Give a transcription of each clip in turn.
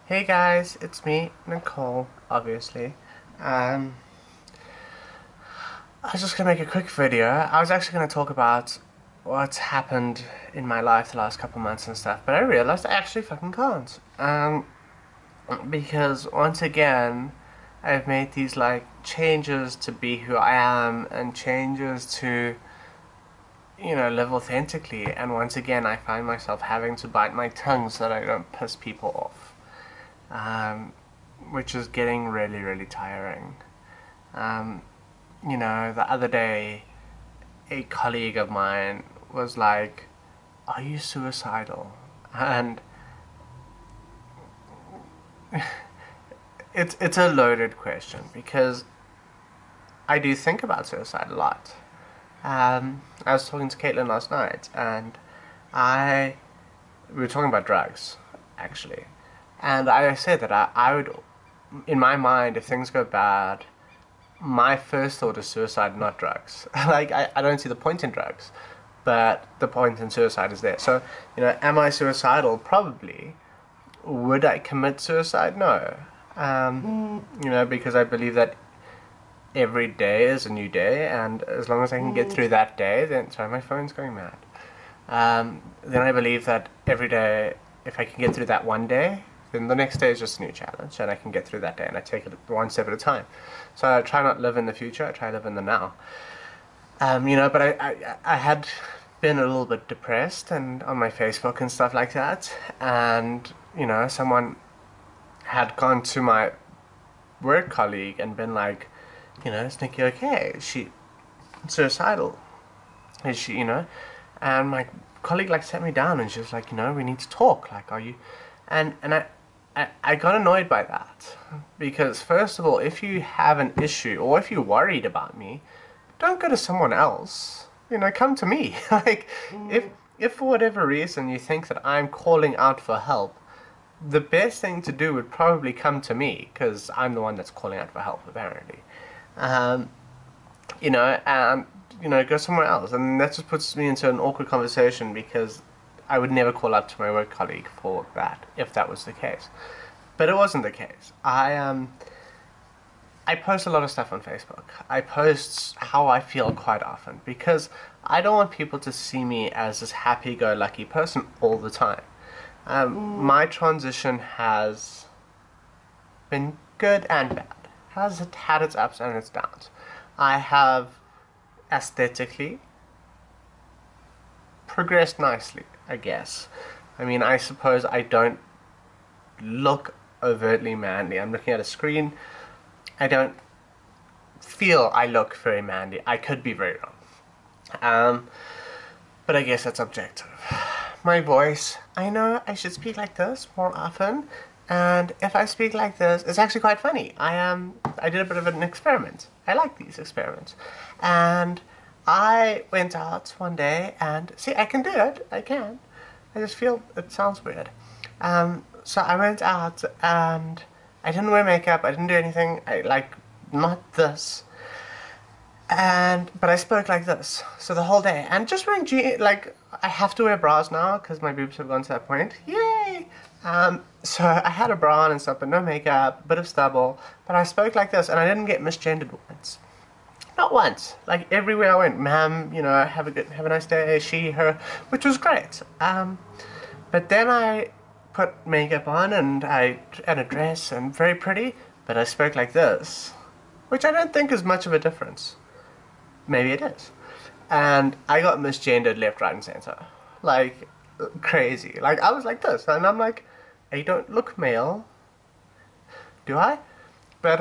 Hey guys, it's me, Nicole, obviously. Um, I was just gonna make a quick video. I was actually gonna talk about what's happened in my life the last couple months and stuff, but I realized I actually fucking can't. Because once again, I've made these like changes to be who I am and changes to, live authentically, and once again I find myself having to bite my tongue so that I don't piss people off. Um, which is getting really, really tiring. Um, the other day, a colleague of mine was like, "Are you suicidal?" And it's a loaded question because I do think about suicide a lot. I was talking to Caitlin last night, and I we were talking about drugs, actually, and I said that I would, in my mind, if things go bad, my first thought is suicide, not drugs. Like, I don't see the point in drugs, but the point in suicide is there. So, am I suicidal? Probably. Would I commit suicide? No. Because I believe that every day is a new day, and as long as I can get through that day, then. Sorry, my phone's going mad. Then I believe that every day, if I can get through that one day, then the next day is just a new challenge, and I can get through that day, and I take it one step at a time. So I try not to live in the future, I try to live in the now. But I had been a little bit depressed and on my Facebook and stuff like that, and, someone had gone to my work colleague and been like, is Nikki okay? Is she suicidal? Is she, And my colleague like sat me down and she was like, we need to talk. Like, are you? And I got annoyed by that because first of all, if you have an issue or if you're worried about me, don't go to someone else. Come to me. Like, if for whatever reason you think that I'm calling out for help, the best thing to do would probably come to me because I'm the one that's calling out for help apparently. Um, and go somewhere else. And that just puts me into an awkward conversation because I would never call up to my work colleague for that if that was the case. But it wasn't the case. I post a lot of stuff on Facebook. I post how I feel quite often because I don't want people to see me as this happy-go-lucky person all the time. My transition has been good and bad. Has it had its ups and its downs. I have aesthetically progressed nicely, I guess. I mean, I suppose I don't look overtly manly. I'm looking at a screen. I don't feel I look very manly. I could be very wrong. But I guess that's objective. My voice, I know I should speak like this more often, and if I speak like this, it's actually quite funny. I did a bit of an experiment. I like these experiments. And I went out one day and, see, I can do it. I can. I just feel it sounds weird. So I went out and I didn't wear makeup. I didn't do anything. Not this. But I spoke like this. So the whole day. And just wearing jeans, I have to wear bras now because my boobs have gone to that point. Yay! So I had a bra on and stuff, but no makeup, a bit of stubble. But I spoke like this, and I didn't get misgendered once. Not once. Like everywhere I went, ma'am, have a nice day, she, her, which was great. But then I put makeup on and a dress and very pretty, but I spoke like this, which I don't think is much of a difference. Maybe it is. And I got misgendered left, right, and center. Like, crazy. Like, I was like this, and I'm like, I don't look male, do I? But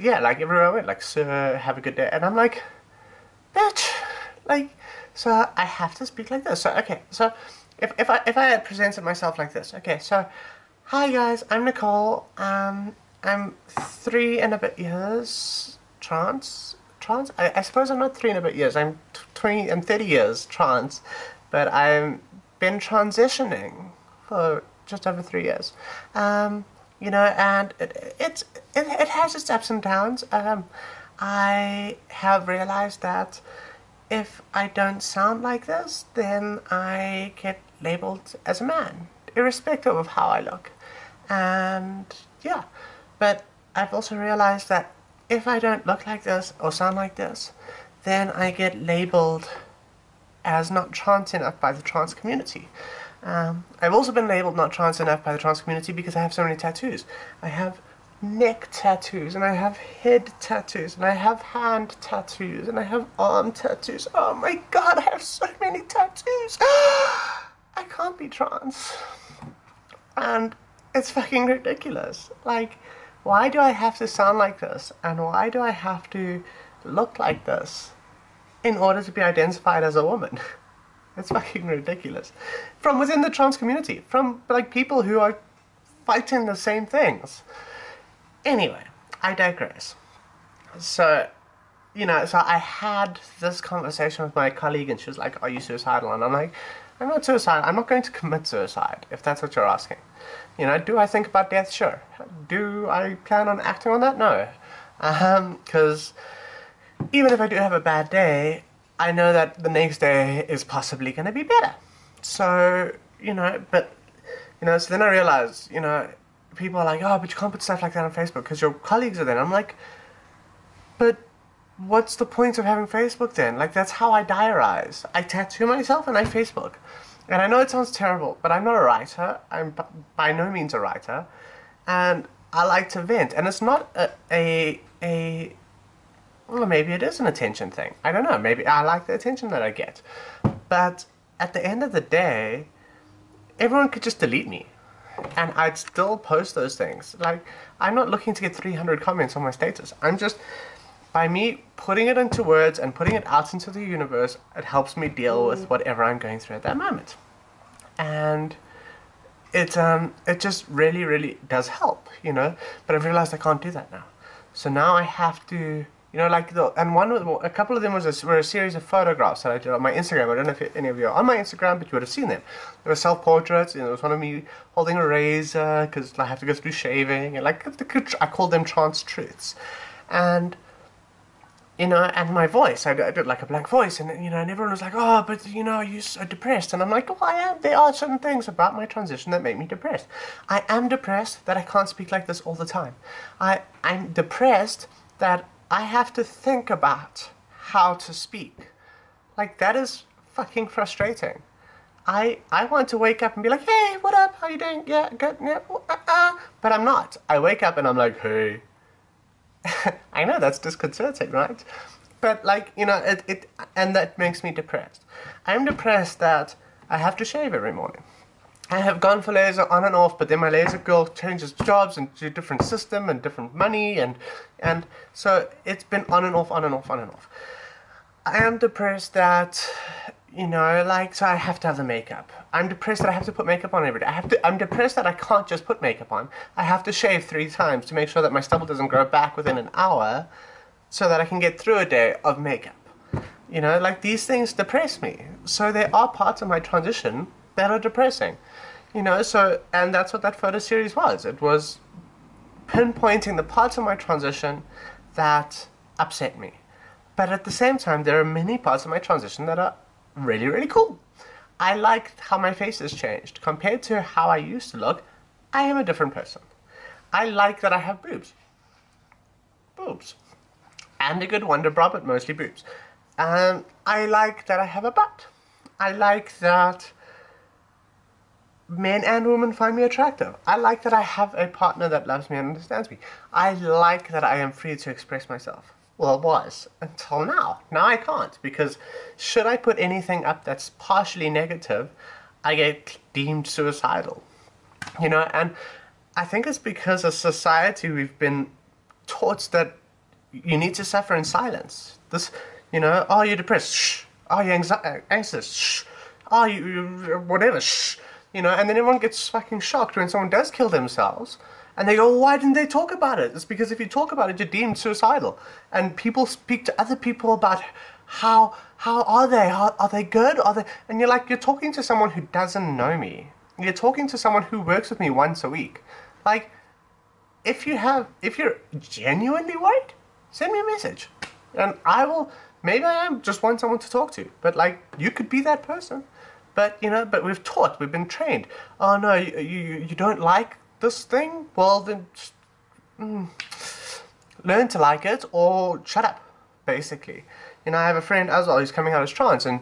yeah, like, everywhere I went, like, sir, have a good day, and I'm like, bitch, like, so I have to speak like this. So, okay, so, if I had presented myself like this, okay, so, hi guys, I'm Nicole, I'm 3 and a bit years trans. I suppose I'm not 3 and a bit years. I'm 30 years trans, but I've been transitioning for just over 3 years. And it has its ups and downs. I have realized that if I don't sound like this, then I get labeled as a man, irrespective of how I look. And yeah, but I've also realized that if I don't look like this or sound like this, then I get labeled as not trans enough by the trans community. I've also been labeled not trans enough by the trans community because I have so many tattoos. I have neck tattoos, and I have head tattoos, and I have hand tattoos, and I have arm tattoos. Oh my god, I have so many tattoos! I can't be trans. And it's fucking ridiculous. Like, why do I have to sound like this? And why do I have to look like this in order to be identified as a woman? It's fucking ridiculous. From within the trans community. From, like, people who are fighting the same things. Anyway, I digress. So, so I had this conversation with my colleague, and she was like, are you suicidal? And I'm like, I'm not suicidal. I'm not going to commit suicide, if that's what you're asking. Do I think about death? Sure. Do I plan on acting on that? No. Because even if I do have a bad day, I know that the next day is possibly going to be better. So, so then I realized, people are like, oh, but you can't put stuff like that on Facebook because your colleagues are there. I'm like, but what's the point of having Facebook then? Like, that's how I diarize. I tattoo myself and I Facebook. And I know it sounds terrible, but I'm not a writer. I'm by no means a writer. And I like to vent. And it's not well, maybe it is an attention thing. I don't know. Maybe I like the attention that I get. But at the end of the day, everyone could just delete me. And I'd still post those things. Like, I'm not looking to get 300 comments on my status. I'm just, by me putting it into words and putting it out into the universe, it helps me deal with whatever I'm going through at that moment. And it just really, really does help, But I've realized I can't do that now. So now I have to, a couple of them were a series of photographs that I did on my Instagram. I don't know if any of you are on my Instagram, but you would have seen them. They were self-portraits, it was one of me holding a razor, because I have to go through shaving, and I call them trans truths. And, and my voice, I did like a blank voice, and, and everyone was like, oh, but, you're so depressed. And I'm like, well, I am. There are certain things about my transition that make me depressed. I am depressed that I can't speak like this all the time. I'm depressed that I have to think about how to speak. Like, that is fucking frustrating. I want to wake up and be like, hey, what up? How you doing? Yeah, good, yeah, but I'm not. I wake up and I'm like, hey. I know that's disconcerting, right? But, and that makes me depressed. I'm depressed that I have to shave every morning. I have gone for laser on and off, but then my laser girl changes jobs and to a different system and different money, and so it's been on and off, on and off, on and off. I am depressed that, so I have to have the makeup. I'm depressed that I have to put makeup on every day. I'm depressed that I can't just put makeup on. I have to shave 3 times to make sure that my stubble doesn't grow back within an hour so that I can get through a day of makeup. These things depress me. So there are parts of my transition that are depressing. And that's what that photo series was. It was pinpointing the parts of my transition that upset me. But at the same time, there are many parts of my transition that are really, really cool. I like how my face has changed. Compared to how I used to look, I am a different person. I like that I have boobs. Boobs. And a good wonder bra, but mostly boobs. I like that I have a butt. I like that men and women find me attractive. I like that I have a partner that loves me and understands me. I like that I am free to express myself. Well, it was, until now. Now I can't, because should I put anything up that's partially negative, I get deemed suicidal. And I think it's because as society we've been taught that you need to suffer in silence. This, oh, you're depressed, shh. Oh, you're anxious, shh. Oh, you whatever, shh. And then everyone gets fucking shocked when someone does kill themselves. And they go, why didn't they talk about it? It's because if you talk about it, you're deemed suicidal. And people speak to other people about how are they? Are they good? And you're talking to someone who doesn't know me. You're talking to someone who works with me once a week. If you're genuinely worried, send me a message. And maybe I am just want someone to talk to. But you could be that person. But, but we've been trained. Oh no, you don't like this thing? Well, then just, learn to like it or shut up, basically. You know, I have a friend as well who's coming out as trans, and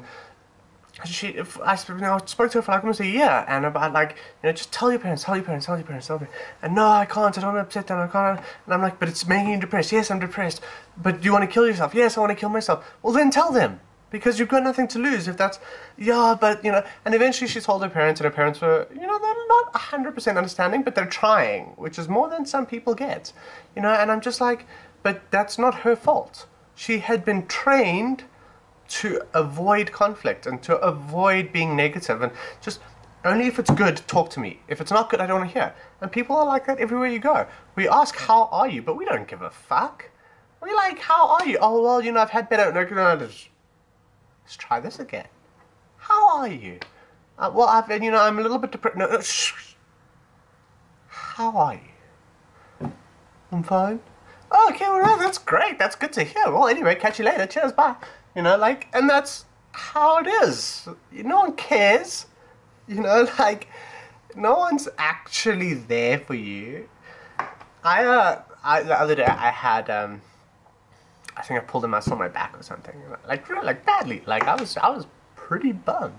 I spoke to her for like almost a year, and about like, just tell your parents, tell your parents, tell your parents, tell your parents. And no, I can't, I don't want to upset them, I can't. And I'm like, but it's making you depressed. Yes, I'm depressed. But do you want to kill yourself? Yes, I want to kill myself. Well, then tell them. Because you've got nothing to lose if that's, yeah, but, and eventually she told her parents, and her parents were, they're not 100% understanding, but they're trying, which is more than some people get, and I'm just like, but that's not her fault. She had been trained to avoid conflict and to avoid being negative, and just, only if it's good, talk to me. If it's not good, I don't want to hear. And people are like that everywhere you go. We ask, how are you? But we don't give a fuck. We're like, how are you? Oh, well, I've had better, let's try this again. How are you? Well, I'm a little bit depressed. No, shh. How are you? I'm fine. Oh, okay, well, that's great. That's good to hear. Well, anyway, catch you later. Cheers, bye. And that's how it is. No one cares. No one's actually there for you. The other day, I had, I think I pulled a muscle on my back or something, like badly. I was pretty bummed,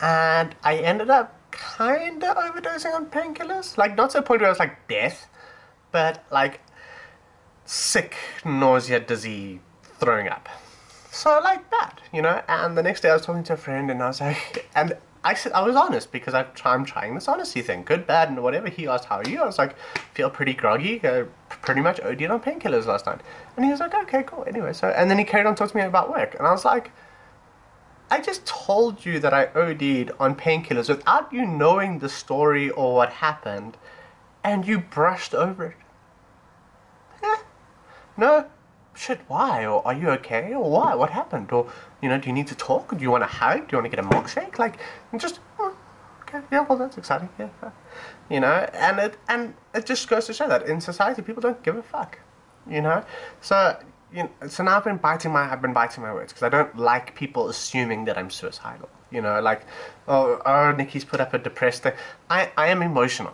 and I ended up kinda overdosing on painkillers. Not to the point where I was like death, but sick, nausea, dizzy, throwing up. So like that, And the next day I was talking to a friend, and I was like, and I said, I was honest, because I'm trying this honesty thing, good, bad, and whatever. He asked, how are you? I was like, feel pretty groggy, pretty much OD'd on painkillers last night. And he was like, okay, cool, anyway. And then he carried on talking to me about work, and I was like, I just told you that I OD'd on painkillers without you knowing the story or what happened, and you brushed over it. No, shit, why? Or are you okay? Or why? What happened? Or, do you need to talk? Do you want a hug? Do you want to get a milkshake? Just, okay, yeah, well, that's exciting, yeah. And it just goes to show that in society, people don't give a fuck, So, so now I've been biting my words, because I don't like people assuming that I'm suicidal, oh, Nikki's put up a depressed thing. I am emotional.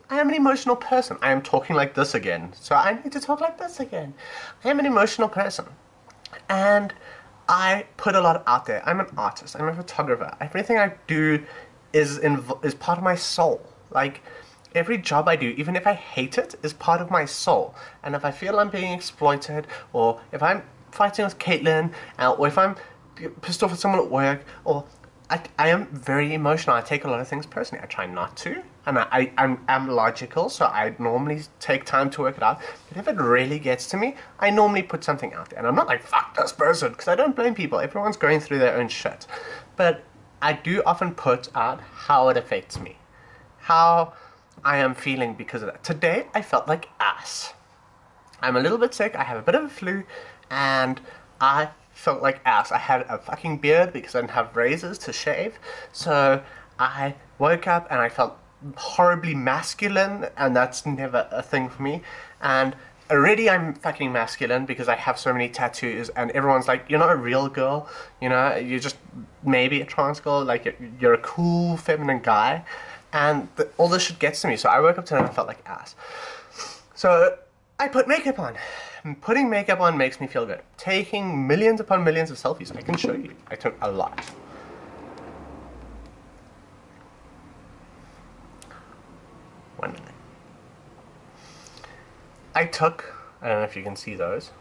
I am an emotional person. I am talking like this again, so I need to talk like this again. I am an emotional person, and I put a lot out there. I'm an artist. I'm a photographer. Everything I do is part of my soul. Every job I do, even if I hate it, is part of my soul. And if I feel I'm being exploited, or if I'm fighting with Caitlin, or if I'm pissed off with someone at work, or I am very emotional. I take a lot of things personally. I try not to, and I'm logical, so I normally take time to work it out. But if it really gets to me, I normally put something out there. And I'm not like, fuck this person, because I don't blame people. Everyone's going through their own shit. But I do often put out how it affects me, how I am feeling because of that. Today, I felt like ass. I'm a little bit sick. I have a bit of a flu, and I felt like ass. I had a fucking beard because I didn't have razors to shave, so I woke up and I felt horribly masculine, and that's never a thing for me. And already I'm fucking masculine because I have so many tattoos, and everyone's like, you're not a real girl, you're just maybe a trans girl, you're a cool feminine guy, and all this shit gets to me. So I woke up tonight and I felt like ass. So I put makeup on. Putting makeup on makes me feel good. Taking millions upon millions of selfies. I can show you. I took a lot. One minute. I don't know if you can see those.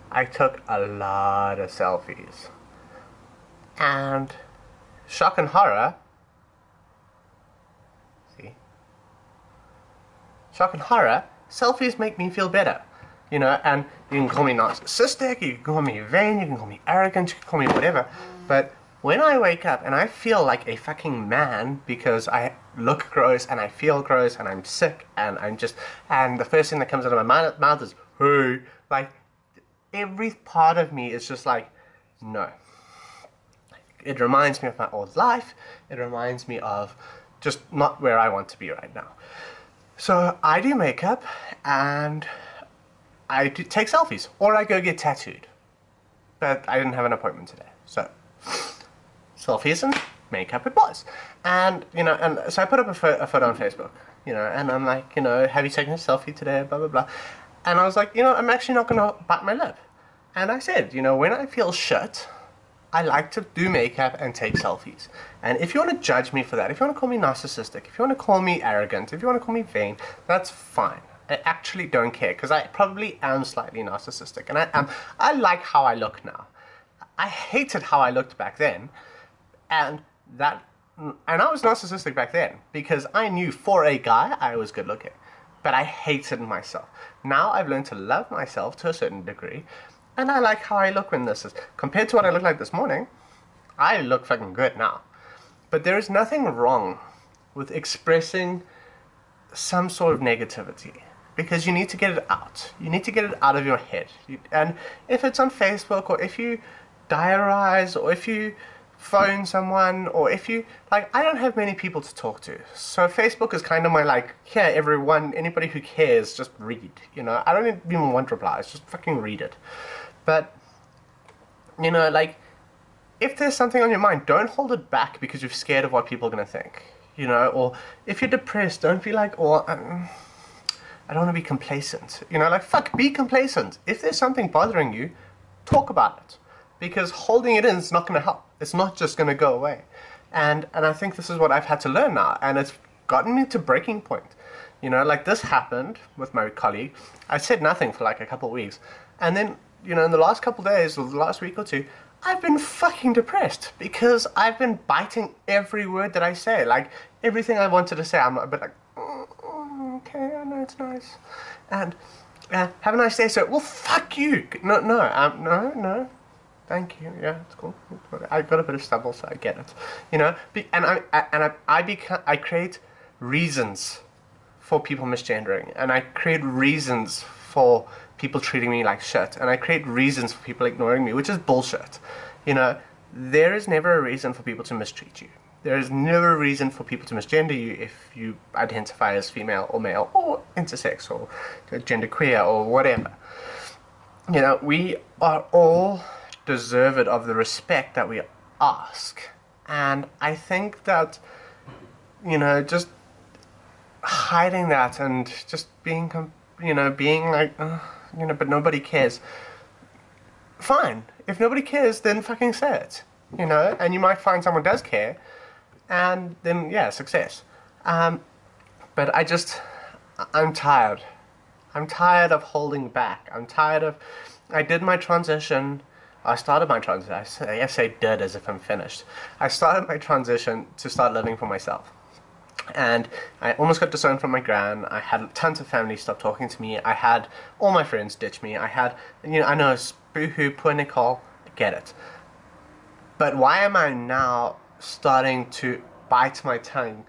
I took a lot of selfies. And shock and horror. See? Shock and horror, selfies make me feel better. And you can call me narcissistic, you can call me vain, you can call me arrogant, you can call me whatever. But when I wake up and I feel like a fucking man because I look gross and I feel gross and I'm sick and and the first thing that comes out of my mouth is, hey, every part of me is just like, no. It reminds me of my old life. It reminds me of just not where I want to be right now. So I do makeup, and I take selfies, or I go get tattooed. But I didn't have an appointment today, so selfies and makeup it was. And, and so I put up a photo on Facebook, you know, and I'm like, you know, have you taken a selfie today, blah, blah, blah. And I was like, you know, I'm actually not going to bite my lip. And I said, you know, when I feel shit, I like to do makeup and take selfies. And if you want to judge me for that, if you want to call me narcissistic, if you want to call me arrogant, if you want to call me vain, that's fine. I actually don't care, because I probably am slightly narcissistic. And I like how I look now. I hated how I looked back then. And I was narcissistic back then, because I knew for a guy I was good looking. But I hated myself. Now I've learned to love myself to a certain degree. And I like how I look when this is. Compared to what I looked like this morning, I look fucking good now. But there is nothing wrong with expressing some sort of negativity. Because you need to get it out. You need to get it out of your head. And if it's on Facebook, or if you diarize, or if you phone someone, or if you, like, I don't have many people to talk to. So Facebook is kind of my, like, here, everyone, anybody who cares, just read, you know. I don't even want replies, just fucking read it. But, you know, like, if there's something on your mind, don't hold it back because you're scared of what people are going to think, you know. Or if you're depressed, don't be like, oh, I don't want to be complacent, you know. Like, fuck, be complacent. If there's something bothering you, talk about it, because holding it in is not going to help. It's not just going to go away. And I think this is what I've had to learn now, and it's gotten me to breaking point. You know, like, this happened with my colleague. I said nothing for like a couple of weeks, and then, you know, in the last couple of days, or the last week or two, I've been fucking depressed, because I've been biting every word that I say. Like, everything I wanted to say, I'm a bit like, okay, I know it's nice, and have a nice day, sir. Well, fuck you. No. Thank you. Yeah, it's cool. I got a bit of stubble, so I get it. You know, I create reasons for people misgendering, and I create reasons for people treating me like shit, and I create reasons for people ignoring me, which is bullshit. You know, there is never a reason for people to mistreat you. There is never a reason for people to misgender you if you identify as female or male or intersex or genderqueer or whatever. You know, we are all deserved of the respect that we ask. And I think that, you know, just hiding that and just being, you know, being like, you know, but nobody cares. Fine. If nobody cares, then fucking say it. You know, and you might find someone does care, and then, yeah, success. But I'm tired. I'm tired of holding back. I'm tired of, I did my transition. I started my transition. I say did as if I'm finished. I started my transition to start living for myself. And I almost got disowned from my gran. I had tons of family stop talking to me. I had all my friends ditch me. I had, you know, I know, boo-hoo, poor Nicole, I get it. But why am I now starting to bite my tongue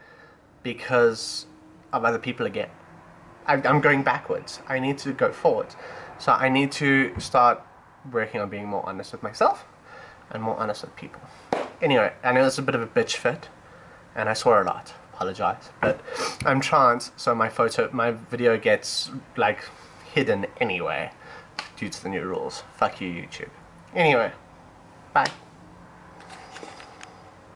because of other people again? I'm going backwards. I need to go forward. So I need to start working on being more honest with myself and more honest with people. Anyway, I know it's a bit of a bitch fit, and I swear a lot. Apologize, but I'm trans, so my video gets, like, hidden anyway due to the new rules. Fuck you, YouTube. Anyway, bye.